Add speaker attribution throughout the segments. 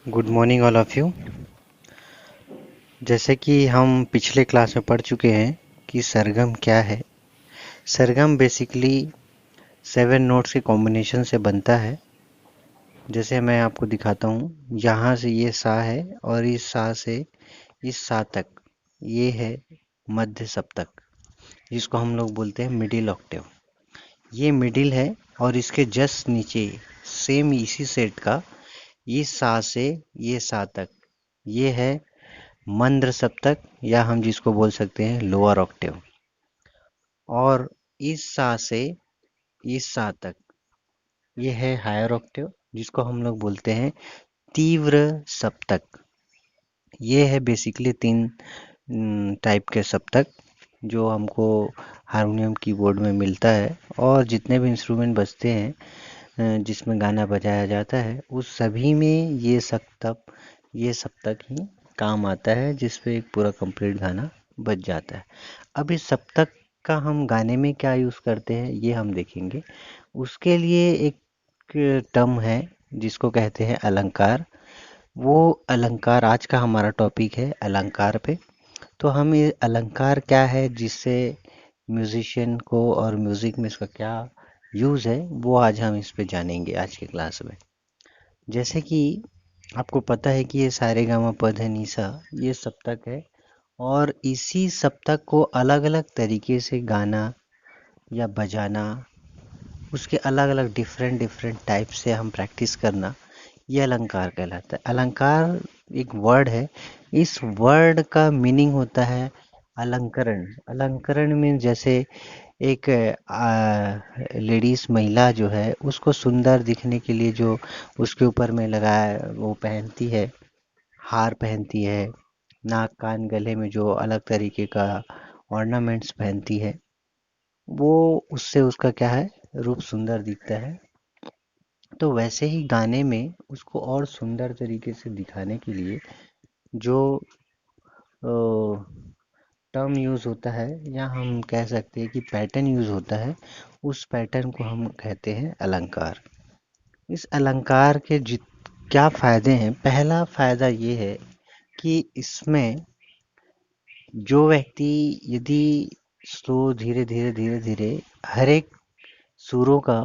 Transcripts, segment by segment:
Speaker 1: Good morning all of you. जैसे कि हम पिछले क्लास में पढ़ चुके हैं कि सरगम क्या है। सरगम बेसिकली 7 नोट्स के कॉम्बिनेशन से बनता है। जैसे मैं आपको दिखाता हूँ, यहाँ से ये सा है और इस सा से इस सा तक ये है मध्य सप्तक, जिसको हम लोग बोलते हैं मिडिल ऑक्टेव। ये मिडिल है और इसके जस्ट नीचे सेम इसी सेट का इस सा से ये सा तक ये है मंद्र सप्तक, या हम जिसको बोल सकते हैं लोअर ऑक्टेव। और इस सा से इस सा तक ये है हायर ऑक्टेव, जिसको हम लोग बोलते हैं तीव्र सप्तक। ये है बेसिकली 3 टाइप के सप्तक जो हमको हारमोनियम कीबोर्ड में मिलता है, और जितने भी इंस्ट्रूमेंट बजते हैं जिसमें गाना बजाया जाता है उस सभी में ये सप्तक ही काम आता है, जिस पे एक पूरा कंप्लीट गाना बज जाता है। अब इस सप्तक का हम गाने में क्या यूज़ करते हैं ये हम देखेंगे। उसके लिए एक टर्म है जिसको कहते हैं अलंकार। वो अलंकार आज का हमारा टॉपिक है, अलंकार पे। तो हम ये अलंकार क्या है, जिससे म्यूजिशियन को और म्यूज़िक में इसका क्या यूज़ है, वो आज हम इस पे जानेंगे आज के क्लास में। जैसे कि आपको पता है कि ये सारे गामा पध निसा ये सप्तक है, और इसी सप्तक को अलग अलग तरीके से गाना या बजाना, उसके अलग अलग डिफरेंट डिफरेंट टाइप से हम प्रैक्टिस करना, ये अलंकार कहलाता है। अलंकार एक वर्ड है। इस वर्ड का मीनिंग होता है अलंकरण। अलंकरण में जैसे एक लेडीज महिला जो है उसको सुंदर दिखने के लिए जो उसके ऊपर में लगाया वो पहनती है, हार पहनती है, नाक कान गले में जो अलग तरीके का ऑर्नामेंट्स पहनती है, वो उससे उसका क्या है, रूप सुंदर दिखता है। तो वैसे ही गाने में उसको और सुंदर तरीके से दिखाने के लिए जो टर्म यूज़ होता है, या हम कह सकते हैं कि पैटर्न यूज़ होता है, उस पैटर्न को हम कहते हैं अलंकार। इस अलंकार के क्या फ़ायदे हैं। पहला फ़ायदा ये है कि इसमें जो व्यक्ति यदि स्लो धीरे धीरे धीरे धीरे हर एक सुरों का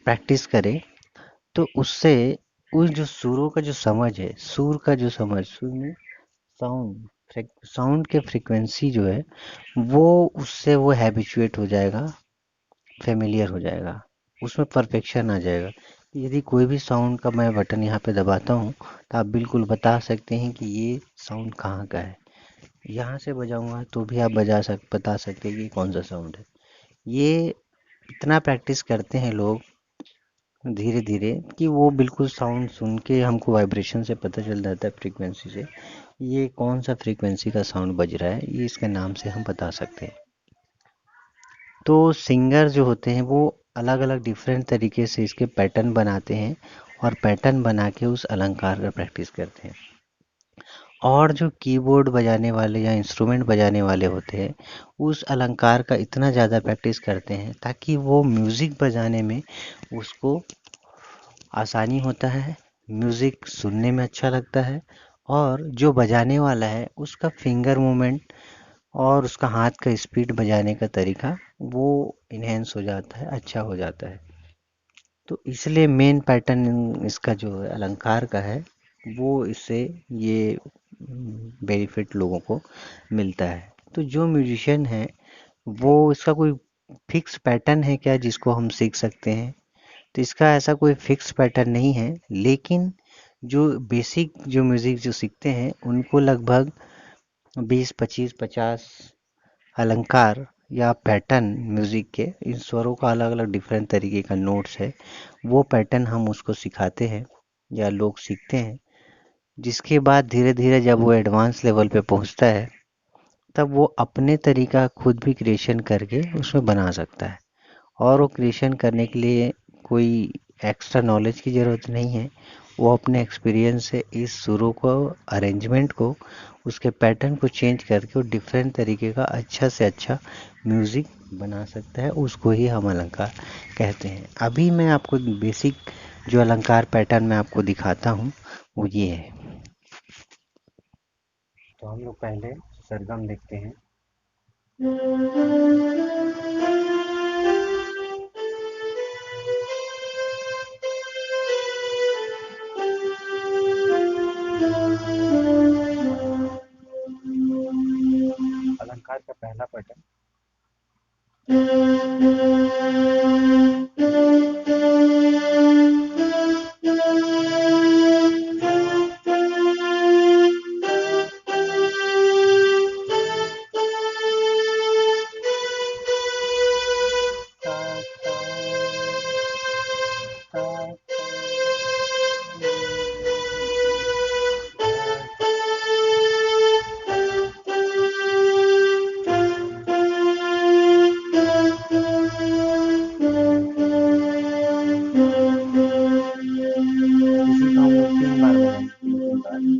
Speaker 1: प्रैक्टिस करे, तो उससे उस जो सुरों का जो समझ है, सुर का जो समझ, सुर में साउंड साउंड के फ्रीक्वेंसी जो है, वो उससे वो हैबिचुएट हो जाएगा, फेमिलियर हो जाएगा, उसमें परफेक्शन आ जाएगा। यदि कोई भी साउंड का मैं बटन यहाँ पे दबाता हूँ, तो आप बिल्कुल बता सकते हैं कि ये साउंड कहाँ का है। यहाँ से बजाऊंगा तो भी आप बता सकते हैं कि कौन सा साउंड है। ये इतना प्रैक्टिस करते हैं लोग धीरे धीरे कि वो बिल्कुल साउंड सुन के हमको वाइब्रेशन से पता चल जाता है, फ्रीक्वेंसी से ये कौन सा फ्रीक्वेंसी का साउंड बज रहा है, ये इसके नाम से हम बता सकते हैं। तो सिंगर जो होते हैं वो अलग अलग डिफरेंट तरीके से इसके पैटर्न बनाते हैं, और पैटर्न बना के उस अलंकार का प्रैक्टिस करते हैं। और जो कीबोर्ड बजाने वाले या इंस्ट्रूमेंट बजाने वाले होते हैं, उस अलंकार का इतना ज़्यादा प्रैक्टिस करते हैं ताकि वो म्यूज़िक बजाने में उसको आसानी होता है, म्यूज़िक सुनने में अच्छा लगता है, और जो बजाने वाला है उसका फिंगर मूवमेंट और उसका हाथ का स्पीड बजाने का तरीका वो इन्हेंस हो जाता है, अच्छा हो जाता है। तो इसलिए मेन पैटर्न इसका जो है अलंकार का है, वो इससे ये बेनिफिट लोगों को मिलता है। तो जो म्यूजिशियन है वो इसका कोई फिक्स पैटर्न है क्या जिसको हम सीख सकते हैं, तो इसका ऐसा कोई फिक्स पैटर्न नहीं है। लेकिन जो बेसिक जो म्यूज़िक जो सीखते हैं उनको लगभग 20 25 50 अलंकार या पैटर्न म्यूज़िक के, इन स्वरों का अलग अलग डिफरेंट तरीके का नोट्स है, वो पैटर्न हम उसको सिखाते हैं या लोग सीखते हैं। जिसके बाद धीरे धीरे जब वो एडवांस लेवल पे पहुंचता है, तब वो अपने तरीका खुद भी क्रिएशन करके उसमें बना सकता है। और वो क्रिएशन करने के लिए कोई एक्स्ट्रा नॉलेज की ज़रूरत नहीं है। वो अपने एक्सपीरियंस से इस सुरों को, अरेंजमेंट को, उसके पैटर्न को चेंज करके वो डिफरेंट तरीके का अच्छा से अच्छा म्यूज़िक बना सकता है। उसको ही हम अलंकार कहते हैं। अभी मैं आपको बेसिक जो अलंकार पैटर्न मैं आपको दिखाता हूँ, वो ये है। तो हम लोग पहले सरगम लिखते हैं। अलंकार का पहला पैटर्न इसी को हम लोग 3 बार बजाएंगे,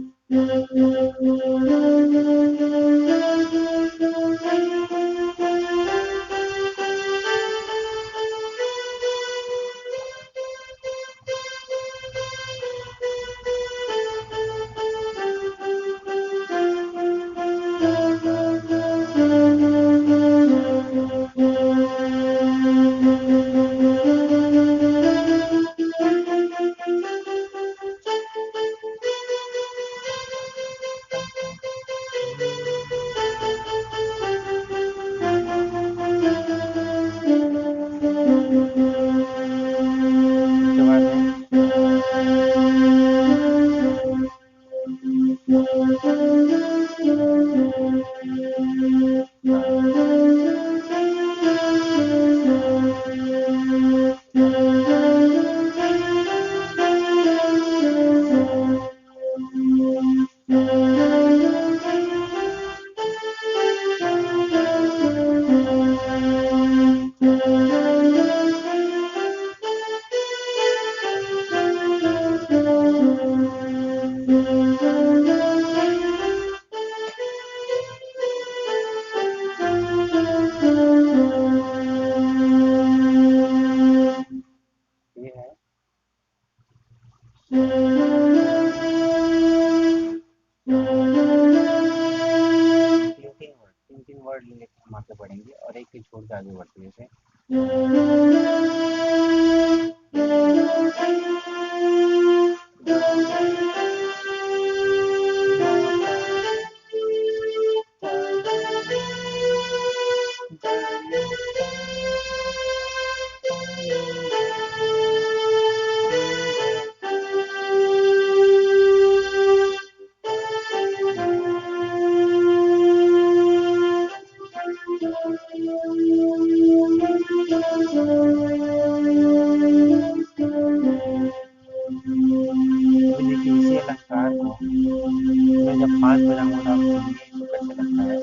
Speaker 1: 3 3 वर्ड लेकर हम आगे बढ़ेंगे और एक ही छोड़ के आगे बढ़ते हैं, जैसे अभी देखिए इसी अलंकार को मैं जब 5 बजाऊंगा तो आप सुनिए इसको कैसे लगता है।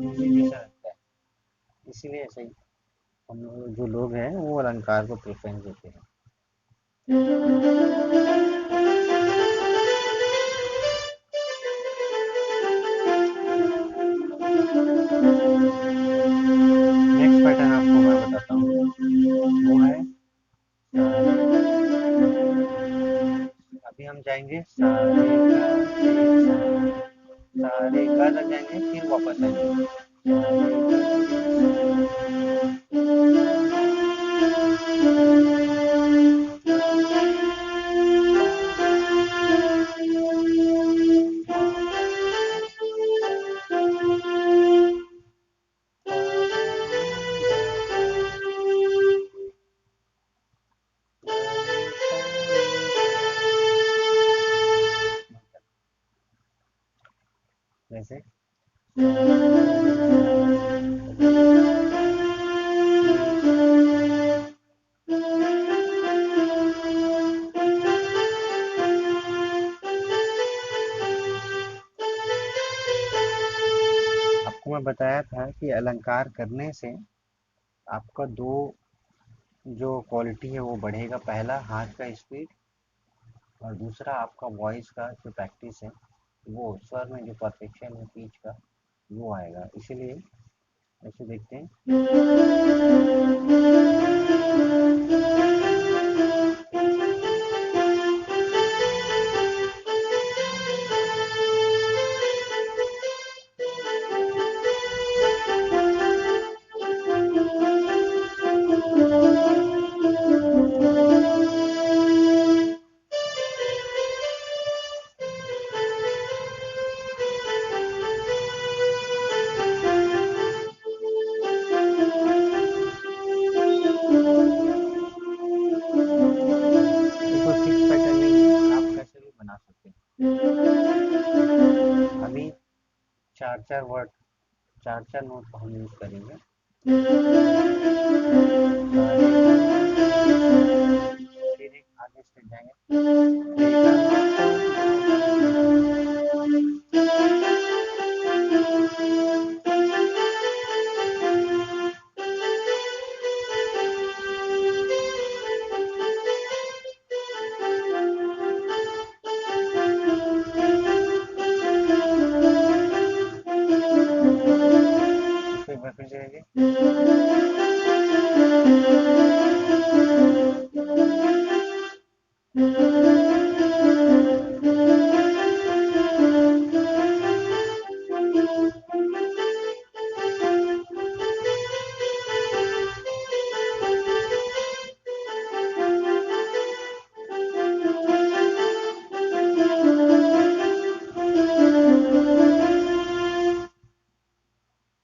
Speaker 1: म्यूजिक जैसा लगता है, इसीलिए ऐसे ही हम लोग जो लोग हैं वो अलंकार को प्रेफरेंस देते हैं। नेक्स्ट पैटर्न आपको मैं बताता हूँ, वो है अभी हम जाएंगे सारे गा तक जाएंगे फिर वापस आएंगे। जैसे आपको मैं बताया था कि अलंकार करने से आपका दो जो क्वालिटी है वो बढ़ेगा। पहला हाथ का स्पीड और दूसरा आपका वॉइस का जो प्रैक्टिस है, वो स्वर में जो परफेक्शन है पिच का, वो आएगा। इसीलिए ऐसे देखते हैं। ये कोई फिक्स पैटर्न नहीं है, आप कैसे भी बना सकते हैं। अभी चार चार वर्ड, चार चार नोट को हम यूज करेंगे। फिर एक आगे स्टेप जाएंगे।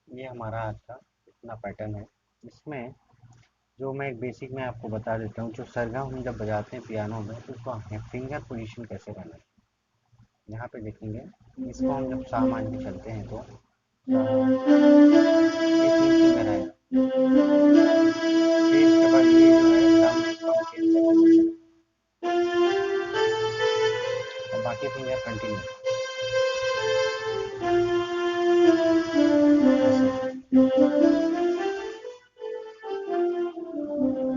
Speaker 1: ये हमारा आज का इतना पैटर्न है। इसमें जो मैं एक बेसिक में आपको बता देता हूँ, जो सरगम हम जब बजाते हैं पियानो में, तो उसको फिंगर पोजीशन कैसे करना है। यहाँ पे देखेंगे, इसको हम जब सा मान के चलते हैं तो ये तीन फिंगर आएगा। फिर इसके बाद ये जो है कम कम और बाकी फिंगर कंटिन्यू।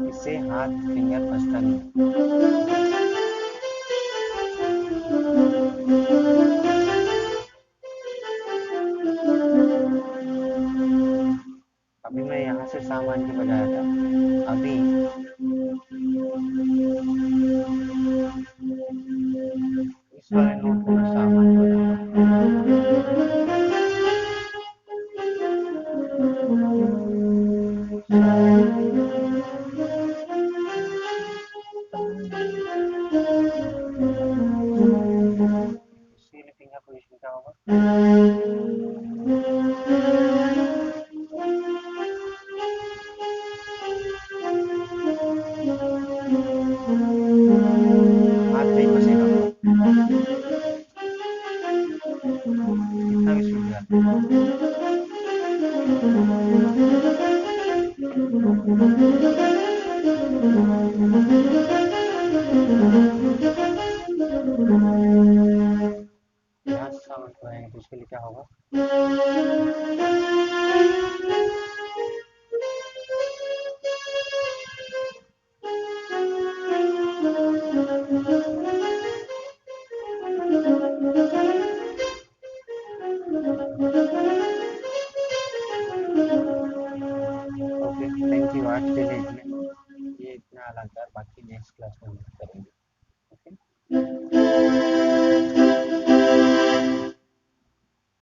Speaker 1: इससे हाथ फिंगर फंसता नहीं। अभी मैं यहाँ से सा मान के बजाया था। अभी इस वाले नोट को मैं सा मान के फिंगर पोजीशन क्या होगा। हाथ नहीं फंसेगा, कितना भी सूझ जाता है। यहाँ से साउंड को आएंगे तो उसके लिए क्या होगा। Okay, thank you. आज के लिए इतने, ये इतना अलग था, बाकी नेक्स्ट क्लास में